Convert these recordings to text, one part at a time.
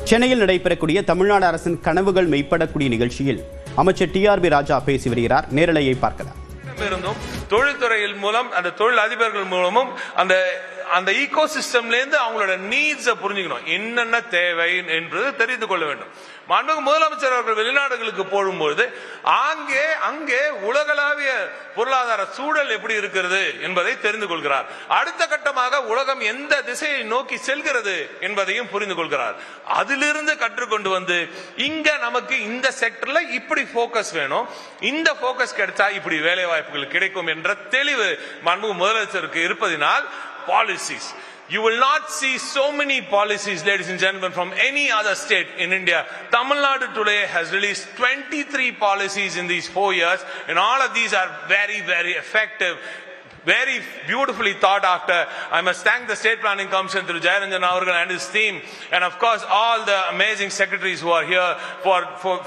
சென்னையில் நடைபெறக்கூடிய தமிழ்நாடு அரசின் கனவுகள் மெய்ப்படக்கூடிய நிகழ்ச்சியில் அமைச்சர் டிஆர்பி ராஜா பேசி வருகிறார். நேரலையை பார்க்கலாம். தொழில்துறையில் மூலம் அந்த தொழில் அதிபர்கள் மூலமும் அந்த ஈகோ சிஸ்டம்ல இருந்து அவங்களோட நீட்ஸை புரிஞ்சுக்கணும், என்னென்ன தேவை என்பது தெரிந்து கொள்ள வேண்டும். மாண்புமிகு முதலமைச்சர் அவர்கள் வெளிநாடுகளுக்கு போகும்போது அங்கே உலகளாவிய பொருளாதார சூழல் எப்படி இருக்கிறது என்பதை தெரிந்து கொள்கிறார். அடுத்த கட்டமாக உலகம் எந்த திசையை நோக்கி செல்கிறது என்பதையும் புரிந்து கொள்கிறார். அதிலிருந்து கற்றுக்கொண்டு வந்து இங்க நமக்கு இந்த செக்டர்ல இப்படி போக்கஸ் வேணும், இந்த போக்கஸ் கிடைச்சா இப்படி வேலை வாய்ப்புகள் கிடைக்கும் என்ற தெளிவு மாண்புமிகு முதலமைச்சருக்கு இருப்பதினால் policies. You will not see so many policies, ladies and gentlemen, from any other state in India. Tamil Nadu today has released 23 policies in these 4 years, and all of these are very, very effective, very beautifully thought after. I must thank the State Planning Commission through Jayaranjan Avargal and his team, and of course all the amazing secretaries who are here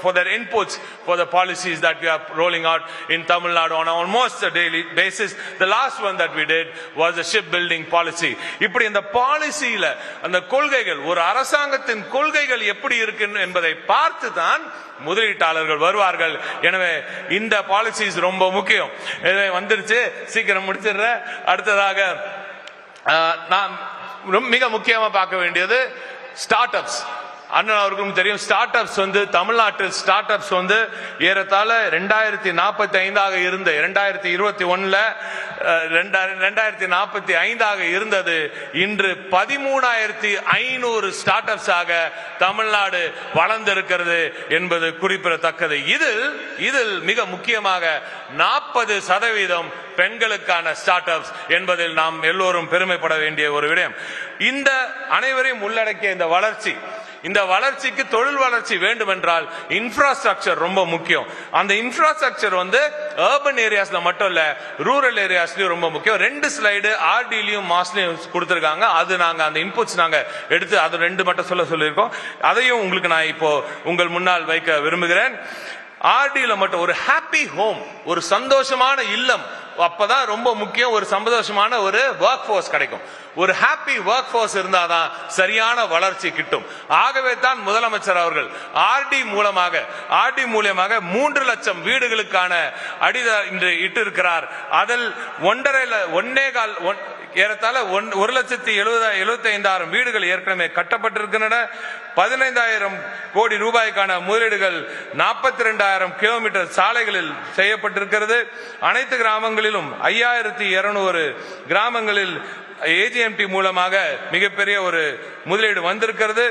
for their inputs for the policies that we are rolling out in Tamil Nadu on almost a daily basis. The last one that we did was the shipbuilding policy. இப்படி இந்த பாலிசியில அந்த கொள்கைகள், ஒரு அரசாங்கத்தின் கொள்கைகள் எப்படி இருக்கு என்பதை பார்த்து தான் முதலீட்டாளர்கள் வருவார்கள். எனவே இந்த பாலிசிஸ் ரொம்ப முக்கியம். வந்துருச்சு, சீக்கிரம் முடிச்சிடுற. அடுத்ததாக நாம் மிக முக்கியமா பார்க்க வேண்டியது ஸ்டார்ட் அப்ஸ். அண்ணன் அவர்களுக்கும் தெரியும், ஸ்டார்ட் அப்ஸ் தமிழ்நாட்டில் ஸ்டார்ட் அப்ஸ் ஏறத்தாழ 2045 இருந்த 2021 2045 இருந்தது. இன்று 13,500 ஸ்டார்ட் அப்ஸ் ஆக தமிழ்நாடு வளர்ந்திருக்கிறது என்பது குறிப்பிடத்தக்கது. இதில் மிக முக்கியமாக 40% பெண்களுக்கான ஸ்டார்ட் அப்ஸ் என்பதில் நாம் எல்லோரும் பெருமைப்பட வேண்டிய ஒரு விடயம். இந்த அனைவரையும் உள்ளடக்கிய இந்த வளர்ச்சிக்கு தொழில் வளர்ச்சி வேண்டும் என்றால் இன்ஃப்ராஸ்ட்ரக்சர் ரொம்ப முக்கியம். அந்த இன்ஃப்ராஸ்ட்ரக்சர் அர்பன் ஏரியாஸ்ல மட்டும் இல்ல, ரூரல் ஏரியாஸ்லயும் ரொம்ப முக்கியம். 2 ஸ்லைடு ஆர்டிலையும் மாஸ்லயும் கொடுத்திருக்காங்க. அது நாங்க அந்த இன்புட்ஸ் நாங்க எடுத்து அது 2 மட்டும் சொல்லியிருக்கோம். அதையும் உங்களுக்கு நான் இப்போ உங்கள் முன்னால் வைக்க விரும்புகிறேன். ஆர்டில மட்டும் ஒரு ஹாப்பி ஹோம், ஒரு சந்தோஷமான இல்லம், அப்பதான் ரொம்ப முக்கியம். ஒரு சந்தோஷமான ஒரு ஒர்க் ஃபோர்ஸ் கிடைக்கும். ஒரு ஹாப்பி ஒர்க் ஃபோர்ஸ் இருந்தாதான் சரியான வளர்ச்சி கிட்டும். ஆகவே தான் முதலமைச்சர் அவர்கள் ஆர்டி மூலமாக 3 லட்சம் வீடுகளுக்கான அடித்தளம் இன்று இட்டு இருக்கிறார். அதில் 1.25 ஏறத்தாழ 1,75,000 வீடுகள் ஏற்கனவே கட்டப்பட்டிருக்கின்றன. 15,000 கோடி ரூபாய்க்கான முதலீடுகள் 42,000 கிலோமீட்டர் சாலைகளில் செய்யப்பட்டிருக்கிறது. அனைத்து கிராமங்களிலும் 5,200 கிராமங்களில் ஏஜிஎம்பி மூலமாக மிகப்பெரிய ஒரு முதலீடு வந்திருக்கிறது.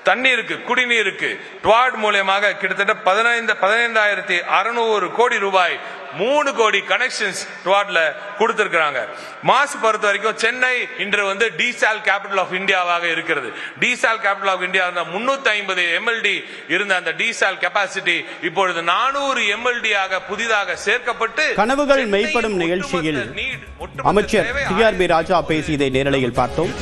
தண்ணீருக்கு, குடிநீருக்கு டுவாட் மூலமாக கிட்டத்தட்ட 15,600 கோடி ரூபாய் 3 கோடி கனெக்ஷன்ஸ் டுவாட்ல கொடுத்திருக்காங்க. மாசு பொறுத்த வரைக்கும் சென்னை இன்று டீசால் கேபிட்டல் ஆஃப் இந்தியாவாக இருக்கிறது. டீசால் கேபிட்டல் ஆஃப் இந்தியா 350 MLD இருந்த அந்த டீசால் கெபாசிட்டி இப்பொழுது 400 MLD ஆக புதிதாக சேர்க்கப்பட்டு கனவுகள் மெய்ப்படும் நிகழ்ச்சியில் அமைச்சர் டிஆர்பி ராஜா பேசியதை நேரலையில் பார்த்தோம்.